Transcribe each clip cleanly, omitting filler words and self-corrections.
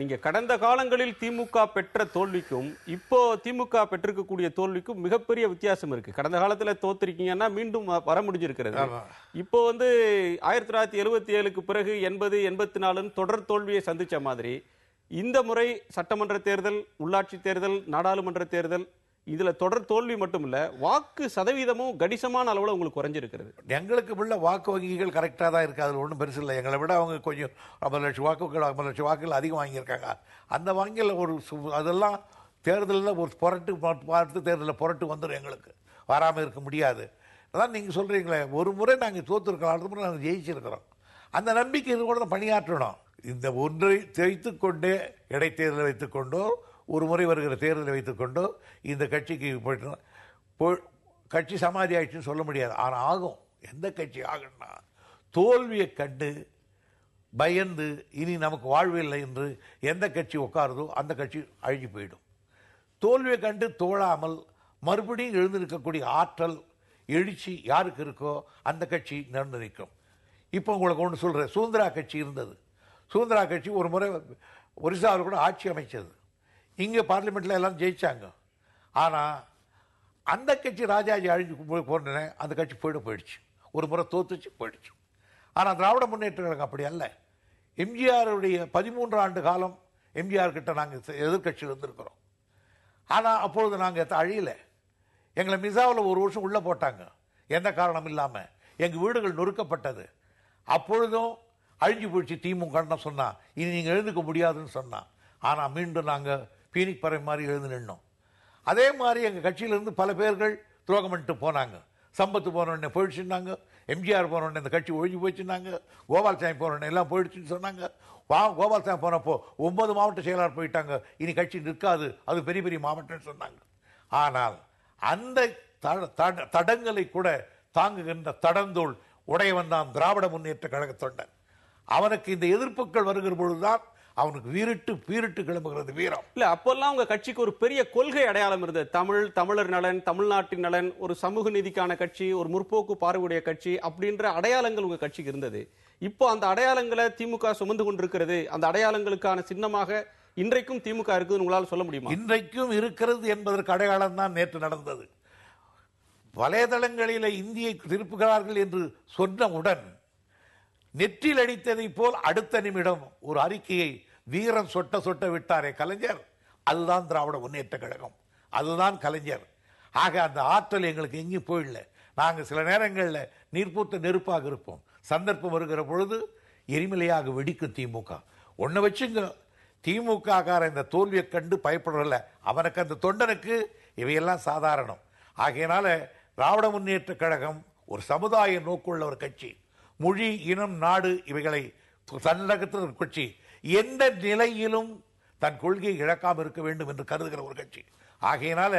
நீங்க கடந்த காலங்களில் திமுக பெற்ற தோல்விக்கும் இப்போ திமுக பெற்றிருக்கக்கூடிய தோல்விக்கும் மிகப்பெரிய வித்தியாசம் இருக்கு. கடந்த காலத்துல தோத்திருக்கீங்கன்னா மீண்டும் வர முடிஞ்சிருக்கிறது. இப்போ 1977க்கு பிறகு 80, 84 தொடர் தோல்வியை சந்திச்ச மாதிரி இந்த முறை சட்டமன்ற தேர்தல், உள்ளாட்சி தேர்தல், நாடாளுமன்ற தேர்தல் இதுல தொடர் தோல்வி மட்டும் இல்ல, வாக்கு சதவீதமும் கணிசமான அளவுல உங்களுக்கு குறைஞ்சிருக்கிறது. எங்களுக்கு உள்ள வாக்கு வங்கிகள் கரெக்டா தான் இருக்கு, அதுல ஒன்றும் பெருசு இல்லை. எங்களை விட அவங்க கொஞ்சம் 50 லட்சம் வாக்குகள் அதிகம் வாங்கியிருக்காங்க. அந்த வங்கியில் அதெல்லாம் தேர்தலில் ஒரு பார்த்து தேர்தலில் புரட்டு வந்துடும், எங்களுக்கு வராமல் இருக்க முடியாது. அதான் நீங்கள் சொல்கிறீங்களே, ஒரு முறை நாங்கள் தோற்றுருக்கிறோம், அடுத்த முறை நாங்கள் ஜெயிச்சிருக்கிறோம். அந்த நம்பிக்கை இது கூட தான் பணியாற்றணும். இந்த ஒன்றை வைத்துக்கொண்டே இடைத்தேர்தலை வைத்துக்கொண்டோ ஒரு முறை வருகிற தேர்தலை வைத்துக்கொண்டோ இந்த கட்சிக்கு கட்சி சமாதி ஆயிடுச்சுன்னு சொல்ல முடியாது. ஆனால் ஆகும். எந்த கட்சி ஆகும்னா தோல்வியை கண்டு பயந்து இனி நமக்கு வாழ்வில்லை என்று எந்த கட்சி உட்காருதோ அந்த கட்சி அழிஞ்சு போயிடும். தோல்வியை கண்டு தோழாமல் மறுபடியும் எழுந்திருக்கக்கூடிய ஆற்றல் எழுச்சி யாருக்கு இருக்கோ அந்த கட்சி நடந்து நிற்கும். இப்போ உங்களுக்கு ஒன்று சொல்கிறேன், சுதந்திரா கட்சி இருந்தது. சுதந்திரா கட்சி ஒரு முறை ஒரிசாவில் கூட ஆட்சி அமைச்சது. இங்கே பார்லிமெண்ட்டில் எல்லாம் ஜெயிச்சாங்க. ஆனால் அந்த கட்சி ராஜாஜி அழிஞ்சு போன அந்த கட்சி போயிடுச்சு. ஒரு முறை தோத்துச்சு, போயிடுச்சு. ஆனால் திராவிட முன்னேற்ற கழகம் அப்படி அல்ல. எம்ஜிஆருடைய 13 ஆண்டு காலம் எம்ஜிஆர் கிட்ட நாங்கள் எதிர்கட்சியில் இருந்திருக்கிறோம். ஆனால் அப்பொழுது நாங்கள் அழியலை. எங்களை மிசாவில் ஒரு வருஷம் உள்ளே போட்டாங்க, எந்த காரணம் இல்லாமல். எங்கள் வீடுகள் நொறுக்கப்பட்டது. அப்பொழுதும் அழிஞ்சு போயிடுச்சு திமுகன்னு சொன்னா, இனி நீங்கள் எழுந்துக்க முடியாதுன்னு சொன்னா. ஆனால் மீண்டும் நாங்கள் பீனிக் பறவை மாதிரி எழுந்து நின்னோம். அதே மாதிரி எங்கள் கட்சியிலிருந்து பல பேர்கள் துரோகம் பண்ணிட்டு போனாங்க. சம்பத்து போனோடனே போயிடுச்சுன்னாங்க, எம்ஜிஆர் போனோடனே இந்த கட்சி ஒழிஞ்சு போயிடுச்சுன்னாங்க, கோபால்சாமி போனோடனே எல்லாம் போயிடுச்சுன்னு சொன்னாங்க. கோபால்சாமி போனப்போ 9 மாவட்ட செயலாளர் போயிட்டாங்க, இனி கட்சி நிற்காது, அது பெரிய பெரிய மாவட்டம்னு சொன்னாங்க. ஆனால் அந்த தடங்களை கூட தாங்குகின்ற தடந்தோள் உடையவன் தான் திராவிட முன்னேற்ற கழக தொண்டன். அவனுக்கு இந்த எதிர்ப்புகள் வருகிற பொழுதுதான் அவனுக்கு வீரிட்டு கிளம்புகிறது வீரம். இல்ல, அப்பெல்லாம் உங்க கட்சிக்கு ஒரு பெரிய கொள்கை அடையாளம் இருந்தது. தமிழர் நலன், தமிழ்நாட்டின் நலன், ஒரு சமூக நீதிக்கான கட்சி, ஒரு முற்போக்கு பார்வையுடைய கட்சி அப்படின்ற அடையாளங்கள் உங்க கட்சிக்கு இருந்தது. இப்போ அந்த அடையாளங்களை திமுக சுமந்து கொண்டிருக்கிறது. அந்த அடையாளங்களுக்கான சின்னமாக இன்றைக்கும் திமுக இருக்குதுன்னு உங்களால் சொல்ல முடியுமா? இன்றைக்கும் இருக்கிறது என்பதற்கு அடையாளம் தான் நேற்று நடந்தது. வலைதளங்களில் இந்தியை திருப்புகிறார்கள் என்று சொன்னவுடன் நெற்றில் அடித்ததை போல் அடுத்த நிமிடம் ஒரு அறிக்கையை வீரன் சொட்ட விட்டாரே கலைஞர், அதுதான் திராவிட முன்னேற்ற கழகம், அதுதான் கலைஞர். ஆக அந்த ஆற்றல் எங்களுக்கு எங்கேயும் போயிடல. நாங்கள் சில நேரங்களில் நீர்ப்பூத்த நெருப்பாக இருப்போம். சந்தர்ப்பம் வருகிற பொழுது எரிமலையாக வெடிக்கும் திமுக. ஒன்று வச்சுங்க, திமுக இந்த தோல்வியை கண்டு பயப்படல, அவனுக்கு அந்த தொண்டனுக்கு இவையெல்லாம் சாதாரணம். ஆகையினால திராவிட முன்னேற்ற கழகம் ஒரு சமுதாய நோக்குள்ள ஒரு கட்சி. மொழி, இனம், நாடு இவைகளை தன்னகத்தில் கட்சி. எந்த நிலையிலும் தன் கொள்கையை இழக்காமல் இருக்க வேண்டும் என்று கருதுகிற ஒரு கட்சி. ஆகையினால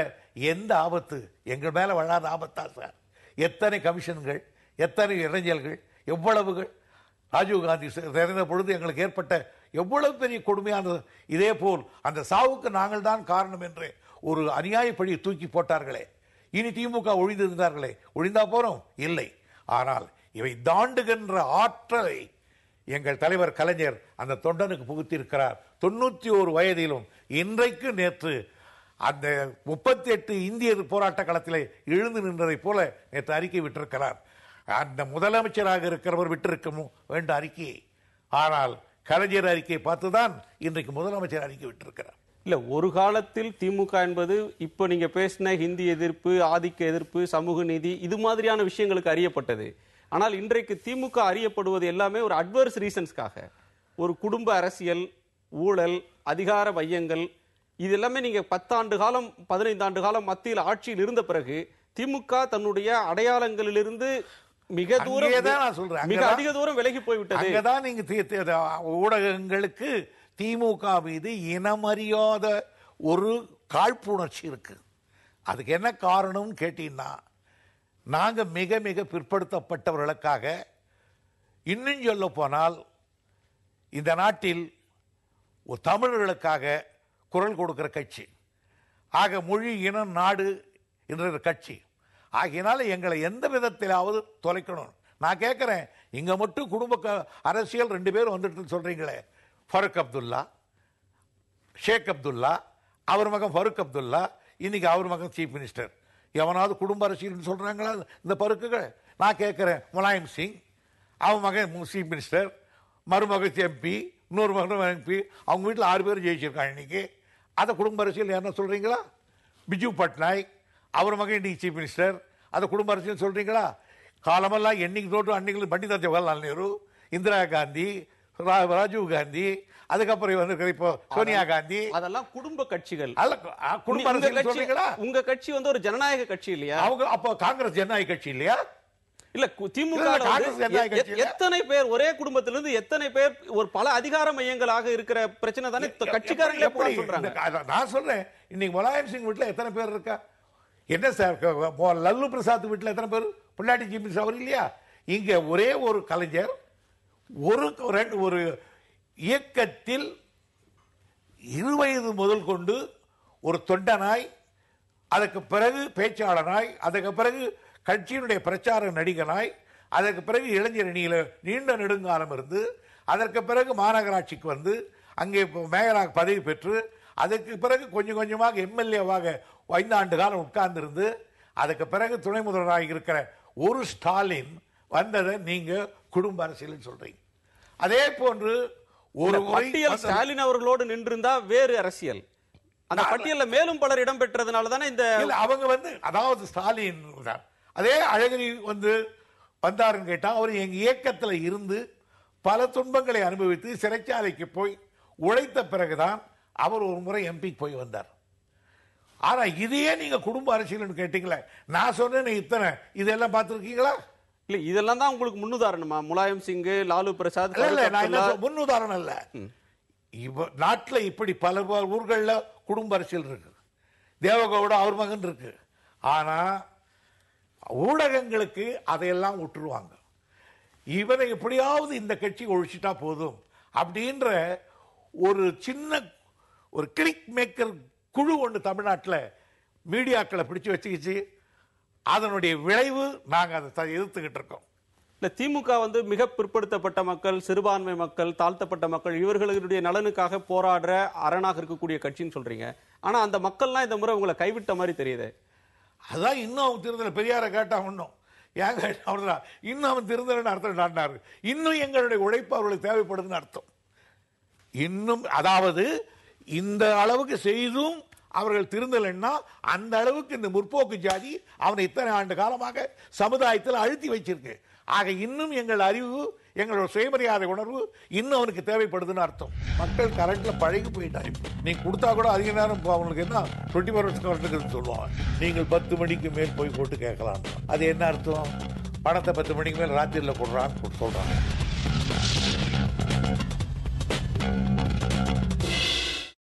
எந்த ஆபத்து எங்கள் மேல வளாத ஆபத்தா சார்? எத்தனை கமிஷன்கள், எத்தனை இளைஞர்கள், எவ்வளவுகள் ராஜீவ்காந்தி இறந்த பொழுது எங்களுக்கு ஏற்பட்ட எவ்வளவு பெரிய கொடுமையானது. இதே போல் அந்த சாவுக்கு நாங்கள் தான் காரணம் என்று ஒரு அநியாய பழியை தூக்கி போட்டார்களே. இனி திமுக ஒழிந்திருந்தார்களே, ஒழிந்தா போறோம்? இல்லை. ஆனால் இவை தாண்டுகின்ற ஆற்றலை எங்கள் தலைவர் கலைஞர் அந்த தொண்டனுக்கு புகுத்தியிருக்கிறார். 91 வயதிலும் இன்றைக்கு நேற்று அந்த 38 இந்திய போராட்ட களத்திலே எழுந்து நின்றதை போல நேற்று அறிக்கை விட்டிருக்கிறார். அந்த முதலமைச்சராக இருக்கிறவர் விட்டிருக்க வேண்ட அறிக்கையை. ஆனால் கலைஞர் அறிக்கையை பார்த்துதான் இன்றைக்கு முதலமைச்சர் அறிக்கை விட்டிருக்கிறார். இல்ல, ஒரு காலத்தில் திமுக என்பது இப்ப நீங்க பேசின ஹிந்தி எதிர்ப்பு, ஆதிக்க எதிர்ப்பு, சமூக நீதி இது மாதிரியான விஷயங்களுக்கு அறியப்பட்டது. ஆனால் இன்றைக்கு திமுக அறியப்படுவது எல்லாமே ஒரு அட்வர்ஸ் ரீசன்ஸ்க்காக, ஒரு குடும்ப அரசியல், ஊழல், அதிகார மையங்கள். இது எல்லாமே நீங்க 10 ஆண்டு காலம் 15 ஆண்டு காலம் மத்தியில் ஆட்சியில் இருந்த பிறகு திமுக தன்னுடைய அடையாளங்களிலிருந்து மிக அதிக தூரம் விலகி போய்விட்டது. அங்கதான் நீங்க ஊடகங்களுக்கு திமுக மீது இனமறியாத ஒரு காழ்ப்புணர்ச்சி இருக்கு. அதுக்கு என்ன காரணம் கேட்டீங்கன்னா, நாங்க மிக மிக பிற்படுத்தப்பட்டவர்களுக்காக, இன்னும் சொல்ல போனால் இந்த நாட்டில் ஒரு தமிழர்களுக்காக குரல் கொடுக்கிற கட்சி. ஆக மொழி, இனம், நாடு என்ற கட்சி. ஆகையினால எங்களை எந்த விதத்திலாவது தொலைக்கணும். நான் கேட்கிறேன், இங்க மட்டும் குடும்ப அரசியல் 2 பேர் வந்துட்டு சொல்றீங்களே, ஃபருக் அப்துல்லா, ஷேக் அப்துல்லா, அவர் மகன் ஃபருக் அப்துல்லா, இன்னைக்கு அவர் மகன் சீஃப் மினிஸ்டர். எவனாவது குடும்ப அரசியல் சொல்றாங்களா இந்த பருக்குகள்? நான் கேட்கிறேன். முலாயம் சிங், அவன் மகன் சீஃப் மினிஸ்டர், மருமகன் எம்பி, இன்னொரு மகன் எம்பி, அவங்க வீட்டில் 6 பேர் ஜெயிச்சிருக்காங்க இன்னைக்கு. அதை குடும்ப அரசியல் என்ன சொல்றீங்களா? பிஜு பட்நாயக், அவர் மகன் இன்னைக்கு சீஃப் மினிஸ்டர், அதை குடும்ப அரசியல் சொல்றீங்களா? காலமெல்லாம் என்னைக்கு தோட்டம் அன்னைக்கு பண்டித ஜவஹர்லால் நேரு, இந்திரா காந்தி, ராஜீவ் காந்தி, அதுக்கப்புறம் வந்து இப்போ சோனியா காந்தி, அதெல்லாம் குடும்ப கட்சிகள். குடும்ப அரசியல் சொல்றீங்களா? உங்க கட்சி வந்து ஒரு ஜனநாயக கட்சி இல்லையா? அவங்க அப்போ காங்கிரஸ் ஜனநாயக கட்சி இல்லையா? இல்ல, திமுக எத்தனை பேர் ஒரே குடும்பத்திலிருந்து எத்தனை பேர் ஒரு பல அதிகார மையங்களாக இருக்கிற பிரச்சனை தானே கட்சிக்காரங்களே சொல்றாங்க. நான் சொல்றேன், இன்னைக்கு முலாயம் சிங் வீட்டுல எத்தனை பேர் இருக்கா? என்ன சார், லல்லு பிரசாத் வீட்டுல எத்தனை பேர் பொண்டாட்டி சீஃப் மினிஸ்டர் அவர் இல்லையா? இங்க ஒரே ஒரு கலைஞர் ஒரு இயக்கத்தில் 20 வயது முதல் கொண்டு ஒரு தொண்டனாய், அதற்கு பிறகு பேச்சாளனாய், அதற்கு பிறகு கட்சியினுடைய பிரச்சார நடிகனாய், அதற்கு பிறகு இளைஞர் அணியில நீண்ட நெடுங்காலம் இருந்து, அதற்கு பிறகு மாநகராட்சிக்கு வந்து அங்கே மேயராக பதவி பெற்று, அதற்கு பிறகு கொஞ்சம் கொஞ்சமாக எம்எல்ஏவாக 5 ஆண்டு காலம் உட்கார்ந்திருந்து, அதுக்கு பிறகு துணை முதல்வராக இருக்கிற ஒரு ஸ்டாலின் வந்ததை நீங்க குடும்ப அரசியல் சொல்றீங்க. அதே போன்று ஒரு பட்டியல் ஸ்டாலின் அவர்களோடு நின்றிருந்தா வேறு அரசியல். அந்த பட்டியல்ல மேலும் பலர் இடம் பெற்றதுனால தானே இந்த அவங்க வந்து, அதாவது ஸ்டாலின் அதே அழகிரி வந்து வந்தாருன்னு கேட்டா, அவர் எங்க இயக்கத்தில் இருந்து பல துன்பங்களை அனுபவித்து சிறைச்சாலைக்கு போய் உழைத்த பிறகுதான் அவர் ஒரு முறை எம்பி போய் வந்தார். ஆனா இதையே நீங்க குடும்ப அரசியல் கேட்டீங்களே, நான் சொன்னேன் இத்தனை, இதெல்லாம் பார்த்திருக்கீங்களா? இல்ல, இதெல்லாம் தான் உங்களுக்கு முன்னுதாரணமா? முலாயம் சிங், லாலு பிரசாத் முன்னுதாரணம் இல்ல. நாட்டில் இப்படி பல ஊர்கள்ல குடும்ப அரசியல் இருக்கு. தேவகவுடா அவர் மகன் இருக்கு. ஆனா ஊடகங்களுக்கு அதையெல்லாம் விட்டுருவாங்க. இவரை எப்படியாவது இந்த கட்சி ஒழிச்சிட்டா போதும் அப்படின்ற ஒரு சின்ன ஒரு கிளிக் மேக்கர் குழு ஒன்று தமிழ்நாட்டில் மீடியாக்களை பிடிச்சு வச்சுக்கிச்சு. அதனுடைய விளைவு நாங்கள் அதை எதிர்த்துக்கிட்டு இருக்கோம். இல்ல, திமுக வந்து மிக பிற்படுத்தப்பட்ட மக்கள், சிறுபான்மை மக்கள், தாழ்த்தப்பட்ட மக்கள், இவர்களுடைய நலனுக்காக போராடுற அரணாக இருக்கக்கூடிய கட்சின்னு சொல்றீங்க. ஆனா அந்த மக்கள்லாம் இந்த முறை உங்களை கைவிட்ட மாதிரி தெரியுது. அதான் இன்னும் அவன் திருந்தல. பெரியாரை கேட்டா ஒன்றும் ஏங்க அவர்தான் இன்னும் அவன் திருந்தலன்னு அர்த்தம் நாட்டினாரு. இன்னும் எங்களுடைய உழைப்பு அவர்களுக்கு தேவைப்படுதுன்னு அர்த்தம். இன்னும் அதாவது இந்த அளவுக்கு செய்தும் அவர்கள் திருந்தலைன்னா அந்த அளவுக்கு இந்த முற்போக்கு ஜாதி அவனை இத்தனை ஆண்டு காலமாக சமுதாயத்தில் அழுத்தி வச்சிருக்கு. ஆக இன்னும் எங்கள் அறிவு, எங்களோட சுயமரியாதை உணர்வு இன்னும் அவனுக்கு தேவைப்படுதுன்னு அர்த்தம். மக்கள் கரண்ட்ல பழகி போயிட்டாங்க. நீ கொடுத்தா கூட அதிக நேரம் அவனுக்கு என்ன 24 hours கரண்ட்டுக்கு சொல்லுவாங்க. நீங்கள் 10 மணிக்கு மேல் போய் போட்டு கேட்கலாம். அது என்ன அர்த்தம்? பணத்தை 10 மணிக்கு மேல் ராத்திரியில் கொடுறான்னு சொல்றாங்க.